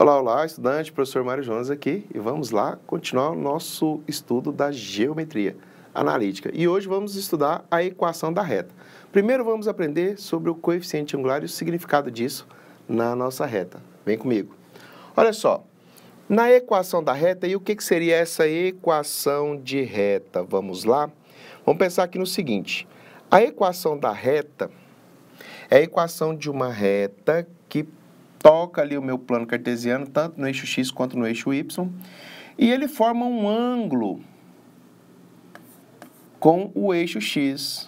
Olá, olá, estudante, professor Mário Jonas aqui e vamos lá continuar o nosso estudo da geometria analítica. E hoje vamos estudar a equação da reta. Primeiro vamos aprender sobre o coeficiente angular e o significado disso na nossa reta. Vem comigo. Olha só, na equação da reta, e o que seria essa equação de reta? Vamos lá? Vamos pensar aqui no seguinte, a equação da reta é a equação de uma reta que toca ali o meu plano cartesiano, tanto no eixo x quanto no eixo y, e ele forma um ângulo com o eixo x.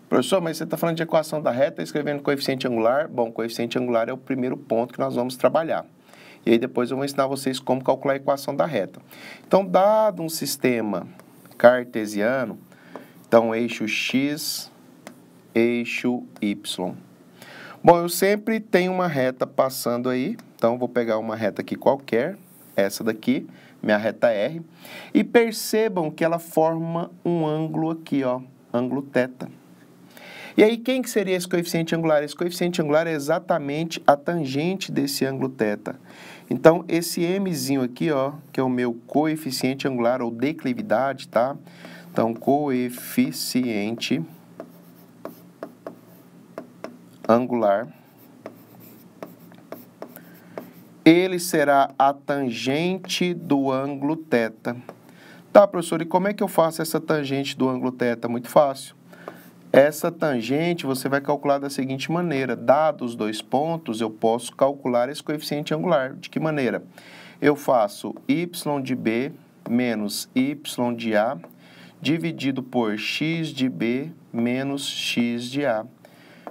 Professor, mas você está falando de equação da reta, escrevendo coeficiente angular? Bom, coeficiente angular é o primeiro ponto que nós vamos trabalhar. E aí depois eu vou ensinar vocês como calcular a equação da reta. Então, dado um sistema cartesiano, então, eixo x, eixo y. Bom, eu sempre tenho uma reta passando aí, então vou pegar uma reta aqui qualquer, essa daqui, minha reta R, e percebam que ela forma um ângulo aqui, ó, ângulo θ. E aí, quem que seria esse coeficiente angular? Esse coeficiente angular é exatamente a tangente desse ângulo θ. Então, esse mzinho aqui, ó, que é o meu coeficiente angular ou declividade, tá? Então, coeficiente angular, ele será a tangente do ângulo θ. Tá, professor, e como é que eu faço essa tangente do ângulo θ? Muito fácil. Essa tangente você vai calcular da seguinte maneira. Dados os dois pontos, eu posso calcular esse coeficiente angular. De que maneira? Eu faço y de b menos y de a dividido por x de b menos x de a.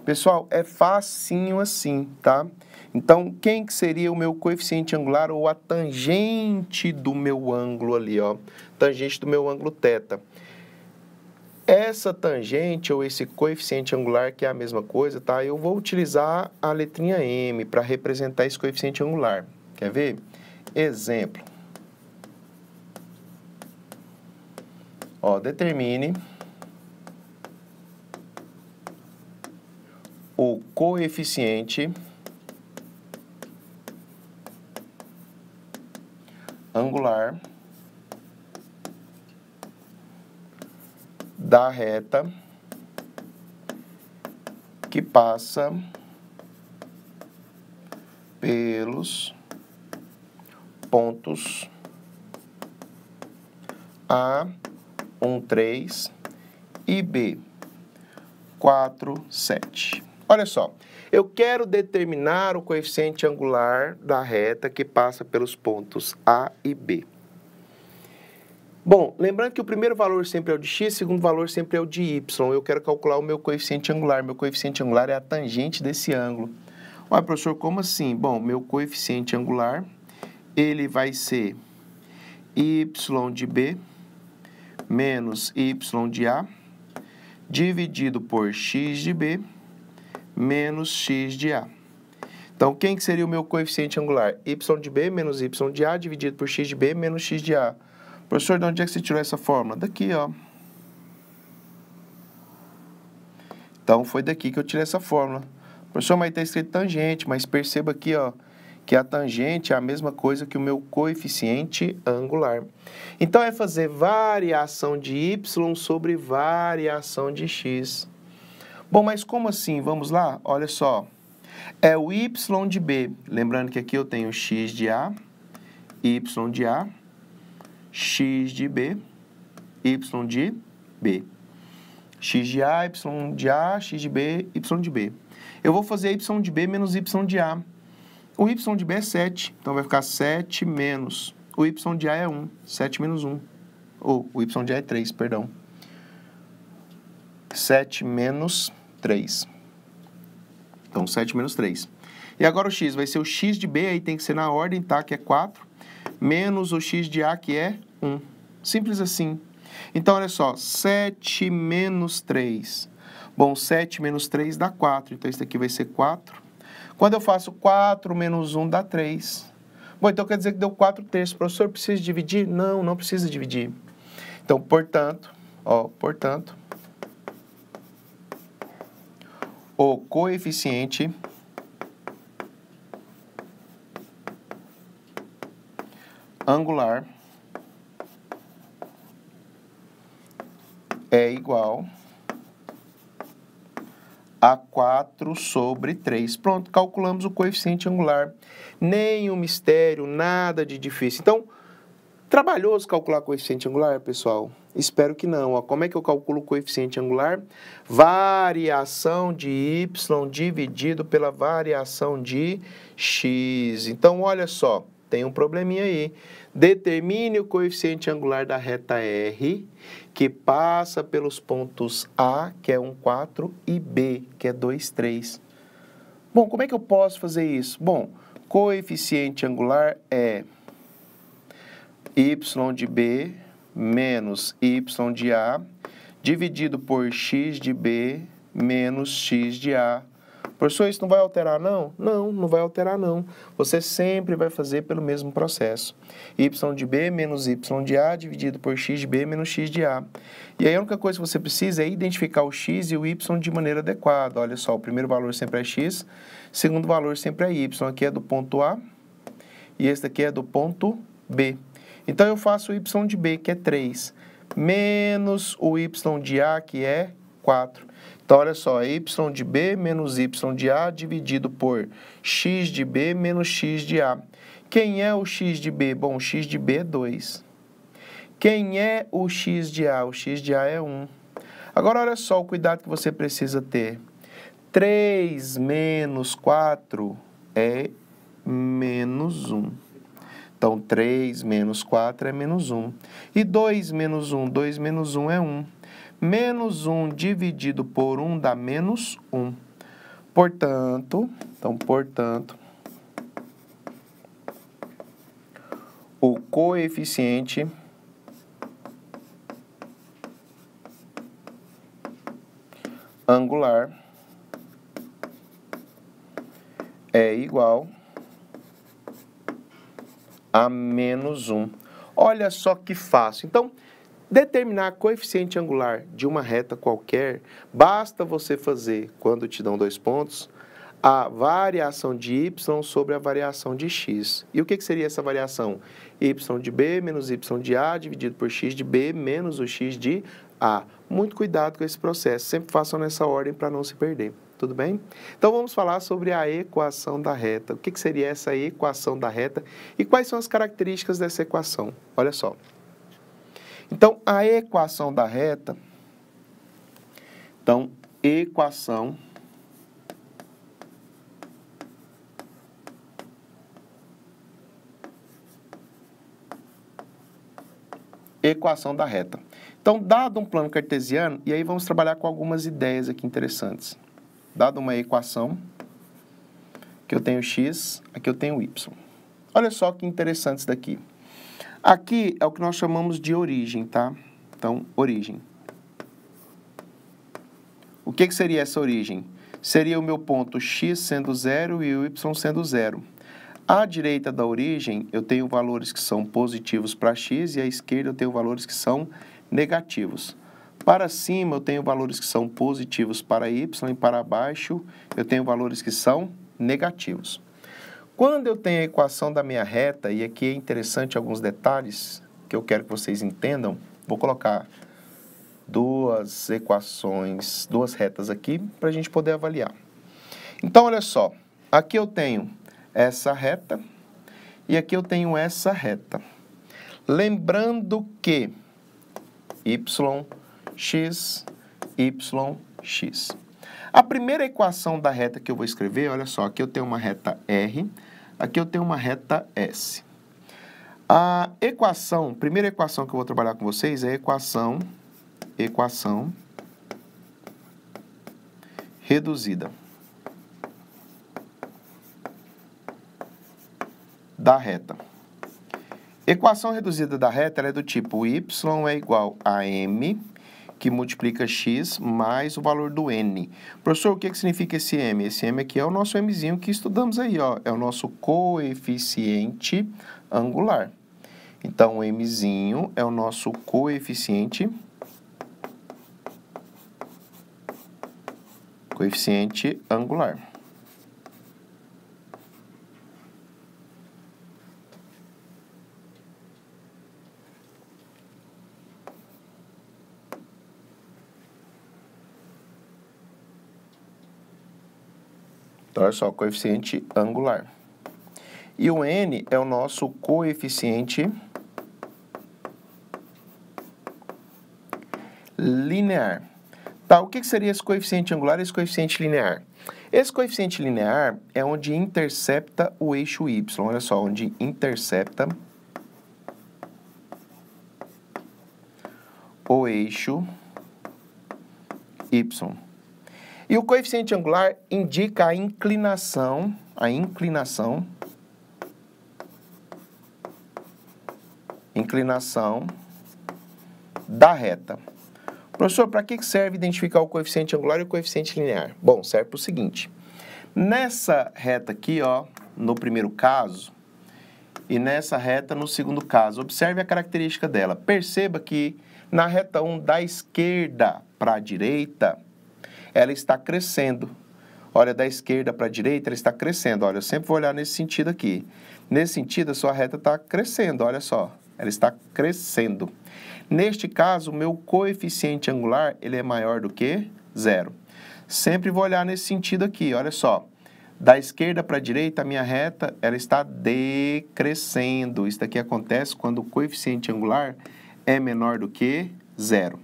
Pessoal, é facinho assim, tá? Então, quem que seria o meu coeficiente angular ou a tangente do meu ângulo ali, ó? Tangente do meu ângulo θ. Essa tangente ou esse coeficiente angular, que é a mesma coisa, tá? Eu vou utilizar a letrinha M para representar esse coeficiente angular. Quer ver? Exemplo. Ó, determine o coeficiente angular da reta que passa pelos pontos A, 1, 3 e B, 4, 7. Olha só, eu quero determinar o coeficiente angular da reta que passa pelos pontos A e B. Bom, lembrando que o primeiro valor sempre é o de x, o segundo valor sempre é o de y. Eu quero calcular o meu coeficiente angular. Meu coeficiente angular é a tangente desse ângulo. Ué, professor, como assim? Bom, meu coeficiente angular, ele vai ser y de b menos y de a, dividido por x de b menos x de a. Então, quem que seria o meu coeficiente angular? Y de b menos y de a, dividido por x de b menos x de a. Professor, de onde é que você tirou essa fórmula? Daqui, ó. Então, foi daqui que eu tirei essa fórmula. Professor, mas está escrito tangente, mas perceba aqui, ó, que a tangente é a mesma coisa que o meu coeficiente angular. Então, é fazer variação de y sobre variação de x. Bom, mas como assim? Vamos lá? Olha só. É o y de b. Lembrando que aqui eu tenho x de a, y de a, x de b, y de b. X de a, y de a, x de b, y de b. Eu vou fazer y de b menos y de a. O y de b é 7, então vai ficar 7 menos. O y de a é 1, 7 menos 1. Ou o y de a é 3, perdão. 7 menos 3. Então, 7 menos 3. E agora o x vai ser o x de b, aí tem que ser na ordem, tá? Que é 4. Menos o x de a, que é 1. Simples assim. Então, olha só. 7 menos 3. Bom, 7 menos 3 dá 4. Então, isso aqui vai ser 4. Quando eu faço 4 menos 1 dá 3. Bom, então quer dizer que deu 4 terços. Professor, precisa dividir? Não, não precisa dividir. Então, portanto, o coeficiente angular é igual a 4 sobre 3. Pronto, calculamos o coeficiente angular. Nenhum mistério, nada de difícil. Então, trabalhoso calcular coeficiente angular, pessoal? Espero que não. Ó, como é que eu calculo o coeficiente angular? Variação de y dividido pela variação de x. Então, olha só, tem um probleminha aí. Determine o coeficiente angular da reta R, que passa pelos pontos A, que é 1, 4, e B, que é 2, 3. Bom, como é que eu posso fazer isso? Bom, coeficiente angular é y de B menos y de A, dividido por x de B menos x de A. Professor, isso não vai alterar, não? Não, não vai alterar, não. Você sempre vai fazer pelo mesmo processo. Y de B menos y de A, dividido por x de B menos x de A. E aí a única coisa que você precisa é identificar o x e o y de maneira adequada. Olha só, o primeiro valor sempre é x, o segundo valor sempre é y. Aqui é do ponto A e esse daqui é do ponto B. Então, eu faço o y de B, que é 3, menos o y de A, que é 4. Então, olha só, y de B menos y de A dividido por x de B menos x de A. Quem é o x de B? Bom, o x de B é 2. Quem é o x de A? O x de A é 1. Agora, olha só o cuidado que você precisa ter. 3 menos 4 é menos 1. Então, 3 menos 4 é menos 1. E 2 menos 1, 2 menos 1 é 1. Menos 1 dividido por 1 dá menos 1. Portanto, o coeficiente angular é igual a menos 1. Olha só que fácil. Então, determinar coeficiente angular de uma reta qualquer, basta você fazer, quando te dão 2 pontos, a variação de y sobre a variação de x. E o que seria essa variação? Y de B menos y de A dividido por x de B menos o x de A. Muito cuidado com esse processo. Sempre façam nessa ordem para não se perder. Tudo bem? Então, vamos falar sobre a equação da reta. O que seria essa equação da reta e quais são as características dessa equação? Olha só. Então, a equação da reta, equação da reta. Então, dado um plano cartesiano, e aí vamos trabalhar com algumas ideias aqui interessantes. Dado uma equação, que eu tenho x, aqui eu tenho y. Olha só que interessante isso daqui. Aqui é o que nós chamamos de origem, tá? Então, origem. O que seria essa origem? Seria o meu ponto x sendo 0 e o y sendo 0. À direita da origem, eu tenho valores que são positivos para x e à esquerda eu tenho valores que são negativos. Para cima, eu tenho valores que são positivos para y e para baixo, eu tenho valores que são negativos. Quando eu tenho a equação da minha reta, e aqui é interessante alguns detalhes que eu quero que vocês entendam, vou colocar duas equações, duas retas aqui, para a gente poder avaliar. Então, olha só, aqui eu tenho essa reta e aqui eu tenho essa reta. Lembrando que yx. A primeira equação da reta que eu vou escrever, olha só, aqui eu tenho uma reta R, aqui eu tenho uma reta S. A primeira equação que eu vou trabalhar com vocês é a equação reduzida da reta. Equação reduzida da reta ela é do tipo y é igual a m, que multiplica x mais o valor do n. Professor, o que significa esse m? Esse m aqui é o nosso mzinho que estudamos aí, ó. É o nosso coeficiente angular. Então, o mzinho é o nosso coeficiente Coeficiente angular. Então, olha só, coeficiente angular. E o n é o nosso coeficiente linear. Tá, o que seria esse coeficiente angular e esse coeficiente linear? Esse coeficiente linear é onde intercepta o eixo y. Olha só, onde intercepta o eixo y. E o coeficiente angular indica a inclinação da reta. Professor, para que serve identificar o coeficiente angular e o coeficiente linear? Bom, serve para o seguinte. Nessa reta aqui, ó, no primeiro caso, e nessa reta no segundo caso, observe a característica dela. Perceba que na reta 1, da esquerda para a direita, ela está crescendo. Olha, da esquerda para a direita, ela está crescendo. Olha, eu sempre vou olhar nesse sentido aqui. Nesse sentido, a sua reta está crescendo, olha só. Ela está crescendo. Neste caso, o meu coeficiente angular, ele é maior do que 0. Sempre vou olhar nesse sentido aqui, olha só. Da esquerda para a direita, a minha reta, ela está decrescendo. Isso daqui acontece quando o coeficiente angular é menor do que 0.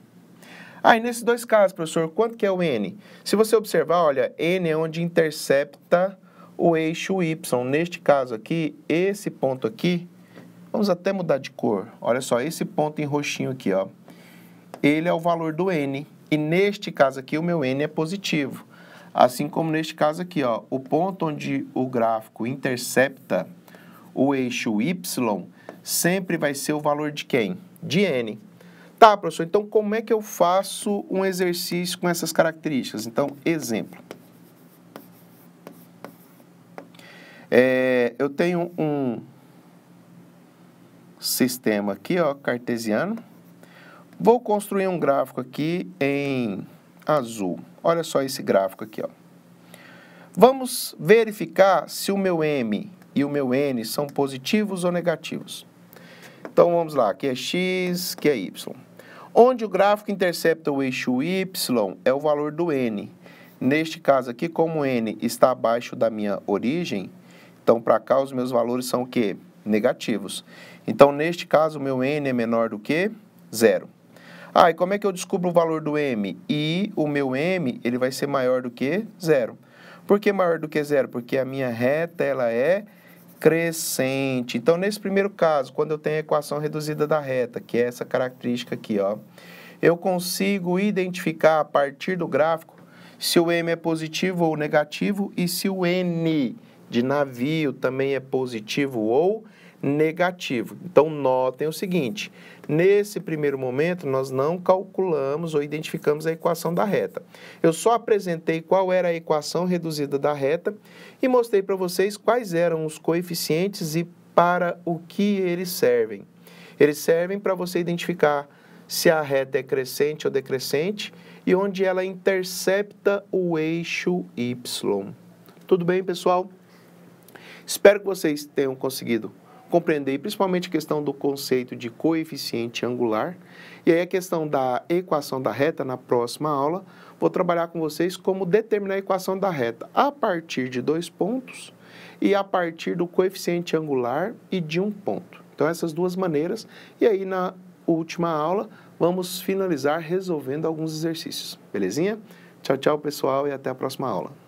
Aí, nesses dois casos, professor, quanto que é o n? Se você observar, olha, n é onde intercepta o eixo y. Neste caso aqui, esse ponto aqui, vamos até mudar de cor. Olha só, esse ponto em roxinho aqui, ó. Ele é o valor do n. E neste caso aqui, o meu n é positivo. Assim como neste caso aqui, ó, o ponto onde o gráfico intercepta o eixo y sempre vai ser o valor de quem? De n. Tá, professor, então como é que eu faço um exercício com essas características? Então, exemplo. Eu tenho um sistema aqui, ó, cartesiano. Vou construir um gráfico aqui em azul. Olha só esse gráfico aqui, ó. Vamos verificar se o meu m e o meu n são positivos ou negativos. Então, vamos lá. Aqui é x, aqui é y. Onde o gráfico intercepta o eixo y é o valor do n. Neste caso aqui, como n está abaixo da minha origem, então, para cá, os meus valores são o quê? Negativos. Então, neste caso, o meu n é menor do que 0. Ah, e como é que eu descubro o valor do m? E o meu m, ele vai ser maior do que 0. Por que maior do que 0? Porque a minha reta, ela é crescente. Então, nesse primeiro caso, quando eu tenho a equação reduzida da reta, que é essa característica aqui, ó, eu consigo identificar a partir do gráfico se o m é positivo ou negativo e se o n de navio também é positivo ou negativo. Então, notem o seguinte, nesse primeiro momento, nós não calculamos ou identificamos a equação da reta. Eu só apresentei qual era a equação reduzida da reta e mostrei para vocês quais eram os coeficientes e para o que eles servem. Eles servem para você identificar se a reta é crescente ou decrescente e onde ela intercepta o eixo y. Tudo bem, pessoal? Espero que vocês tenham conseguido compreender principalmente a questão do conceito de coeficiente angular. E aí a questão da equação da reta, na próxima aula, vou trabalhar com vocês como determinar a equação da reta a partir de 2 pontos e a partir do coeficiente angular e de 1 ponto. Então, essas duas maneiras. E aí, na última aula, vamos finalizar resolvendo alguns exercícios. Belezinha? Tchau, tchau, pessoal, e até a próxima aula.